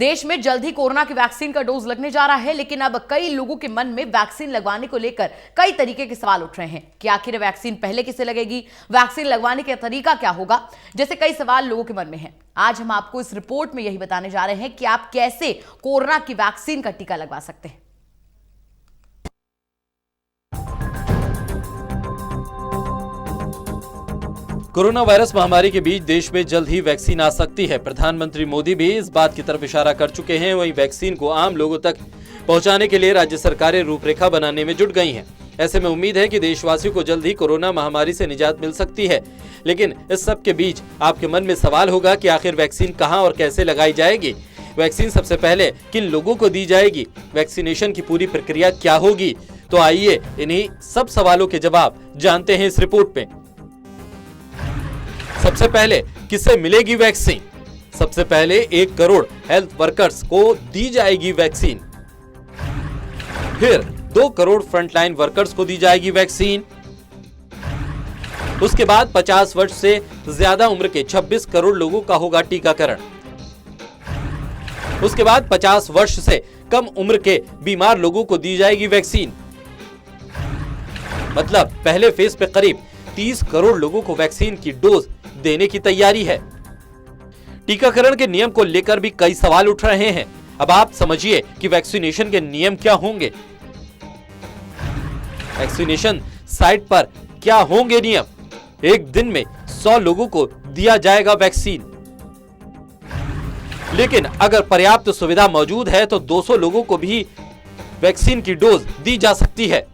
देश में जल्द ही कोरोना की वैक्सीन का डोज लगने जा रहा है, लेकिन अब कई लोगों के मन में वैक्सीन लगवाने को लेकर कई तरीके के सवाल उठ रहे हैं कि आखिर वैक्सीन पहले किसे लगेगी, वैक्सीन लगवाने का तरीका क्या होगा, जैसे कई सवाल लोगों के मन में हैं। आज हम आपको इस रिपोर्ट में यही बताने जा रहे हैं कि आप कैसे कोरोना की वैक्सीन का टीका लगवा सकते हैं। कोरोना वायरस महामारी के बीच देश में जल्द ही वैक्सीन आ सकती है। प्रधानमंत्री मोदी भी इस बात की तरफ इशारा कर चुके हैं। वहीं वैक्सीन को आम लोगों तक पहुंचाने के लिए राज्य सरकारें रूपरेखा बनाने में जुट गई हैं। ऐसे में उम्मीद है कि देशवासियों को जल्द ही कोरोना महामारी से निजात मिल सकती है। लेकिन इस सब के बीच आपके मन में सवाल होगा कि आखिर वैक्सीन कहां और कैसे लगाई जाएगी, वैक्सीन सबसे पहले किन लोगों को दी जाएगी, वैक्सीनेशन की पूरी प्रक्रिया क्या होगी। तो आइए इन्हीं सब सवालों के जवाब जानते हैं इस रिपोर्ट में। सबसे पहले किसे मिलेगी वैक्सीन? सबसे पहले 1 करोड़ हेल्थ वर्कर्स को दी जाएगी वैक्सीन। फिर 2 करोड़ फ्रंटलाइन वर्कर्स को दी जाएगी वैक्सीन। उसके बाद 50 वर्ष से ज्यादा उम्र के 26 करोड़ लोगों का होगा टीकाकरण। उसके बाद 50 वर्ष से कम उम्र के बीमार लोगों को दी जाएगी वैक्सीन। मतलब पहले फेज पे करीब 30 करोड़ लोगों को वैक्सीन की डोज देने की तैयारी है। टीकाकरण के नियम को लेकर भी कई सवाल उठ रहे हैं। अब आप समझिए कि वैक्सीनेशन के नियम क्या होंगे, वैक्सीनेशन साइट पर क्या होंगे नियम। एक दिन में 100 लोगों को दिया जाएगा वैक्सीन, लेकिन अगर पर्याप्त सुविधा मौजूद है तो 200 लोगों को भी वैक्सीन की डोज दी जा सकती है।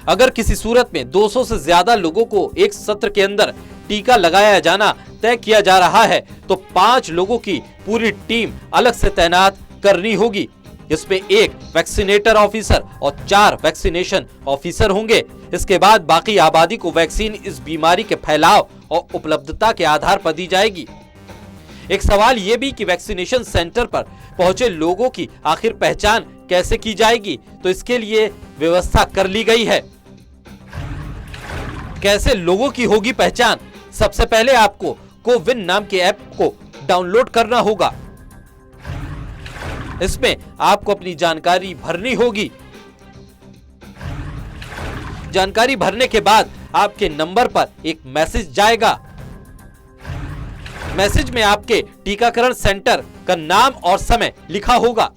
अगर किसी सूरत में 200 से ज्यादा लोगों को एक सत्र के अंदर टीका लगाया जाना तय किया जा रहा है तो 5 लोगों की पूरी टीम अलग से तैनात करनी होगी। इसमें 1 वैक्सीनेटर ऑफिसर और 4 वैक्सीनेशन ऑफिसर होंगे। इसके बाद बाकी आबादी को वैक्सीन इस बीमारी के फैलाव और उपलब्धता के आधार पर दी जाएगी। एक सवाल यह भी कि वैक्सीनेशन सेंटर पर पहुंचे लोगों की आखिर पहचान कैसे की जाएगी, तो इसके लिए व्यवस्था कर ली गई है। कैसे लोगों की होगी पहचान? सबसे पहले आपको कोविन नाम के ऐप को डाउनलोड करना होगा। इसमें आपको अपनी जानकारी भरनी होगी। जानकारी भरने के बाद आपके नंबर पर एक मैसेज जाएगा। मैसेज में आपके टीकाकरण सेंटर का नाम और समय लिखा होगा।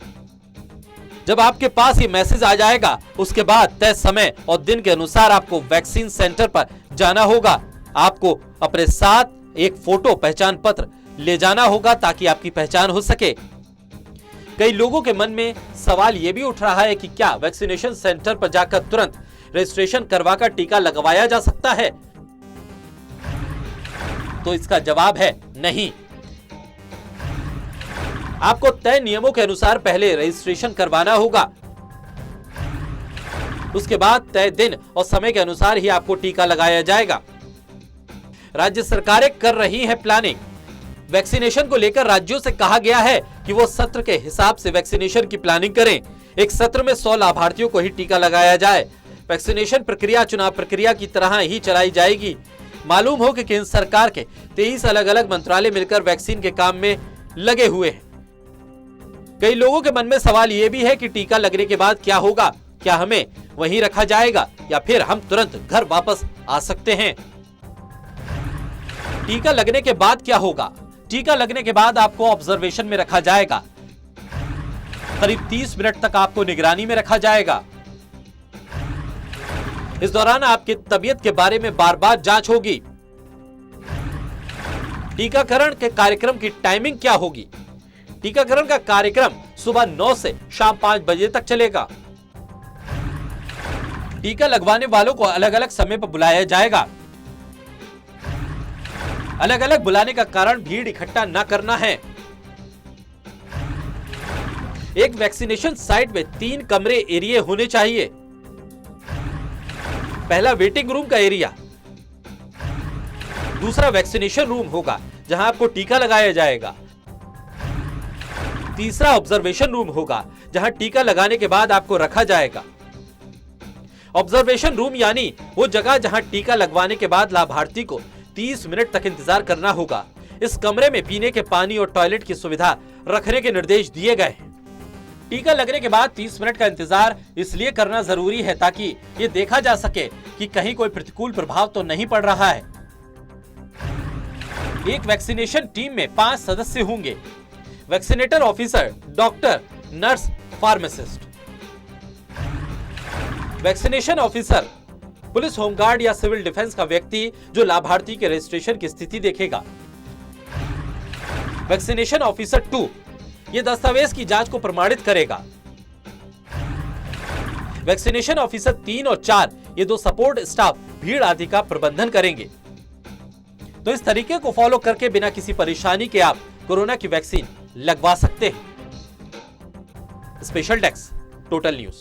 जब आपके पास ये मैसेज आ जाएगा, उसके बाद तय समय और दिन के अनुसार आपको वैक्सीन सेंटर पर जाना होगा। आपको अपने साथ एक फोटो पहचान पत्र ले जाना होगा ताकि आपकी पहचान हो सके। कई लोगों के मन में सवाल यह भी उठ रहा है कि क्या वैक्सीनेशन सेंटर पर जाकर तुरंत रजिस्ट्रेशन करवाकर टीका लगवाया जा सकता है? तो इसका जवाब है नहीं। आपको तय नियमों के अनुसार पहले रजिस्ट्रेशन करवाना होगा। उसके बाद तय दिन और समय के अनुसार ही आपको टीका लगाया जाएगा। राज्य सरकारें कर रही हैं प्लानिंग। वैक्सीनेशन को लेकर राज्यों से कहा गया है कि वो सत्र के हिसाब से वैक्सीनेशन की प्लानिंग करें। एक सत्र में 100 लाभार्थियों को ही टीका लगाया जाए। वैक्सीनेशन प्रक्रिया चुनाव प्रक्रिया की तरह ही चलाई जाएगी। मालूम हो कि केंद्र सरकार के 23 अलग अलग मंत्रालय मिलकर वैक्सीन के काम में लगे हुए हैं। कई लोगों के मन में सवाल यह भी है कि टीका लगने के बाद क्या होगा? क्या हमें वहीं रखा जाएगा या फिर हम तुरंत घर वापस आ सकते हैं? टीका लगने के बाद क्या होगा? टीका लगने के बाद आपको ऑब्जर्वेशन में रखा जाएगा। करीब 30 मिनट तक आपको निगरानी में रखा जाएगा। इस दौरान आपकी तबीयत के बारे में बार बार जांच होगी। टीकाकरण के कार्यक्रम की टाइमिंग क्या होगी? टीकाकरण का कार्यक्रम सुबह 9 से शाम 5 बजे तक चलेगा। टीका लगवाने वालों को अलग अलग समय पर बुलाया जाएगा। अलग अलग बुलाने का कारण भीड़ इकट्ठा न करना है। एक वैक्सीनेशन साइट में 3 कमरे एरिया होने चाहिए। पहला वेटिंग रूम का एरिया, दूसरा वैक्सीनेशन रूम होगा जहां आपको टीका लगाया जाएगा, तीसरा ऑब्जर्वेशन रूम होगा जहां टीका लगाने के बाद आपको रखा जाएगा। ऑब्जर्वेशन रूम यानी वो जगह जहां टीका लगवाने के बाद लाभार्थी को 30 मिनट तक इंतजार करना होगा। इस कमरे में पीने के पानी और टॉयलेट की सुविधा रखने के निर्देश दिए गए हैं। टीका लगने के बाद 30 मिनट का इंतजार इसलिए करना जरूरी है ताकि ये देखा जा सके कि कहीं कोई प्रतिकूल प्रभाव तो नहीं पड़ रहा है। एक वैक्सीनेशन टीम में 5 सदस्य होंगे। Vaccinator officer, doctor, nurse, pharmacist. Vaccination officer police, home guard या सिविल डिफेंस का व्यक्ति जो लाभार्थी के रजिस्ट्रेशन की स्थिति देखेगा। वैक्सीनेशन ऑफिसर 2 ये दस्तावेज की जांच को प्रमाणित करेगा। वैक्सीनेशन ऑफिसर 3 और 4 ये 2 सपोर्ट स्टाफ भीड़ आदि का प्रबंधन करेंगे। तो इस तरीके को फॉलो करके बिना किसी परेशानी के आप कोरोना की वैक्सीन लगवा सकते हैं। Special desk, total news.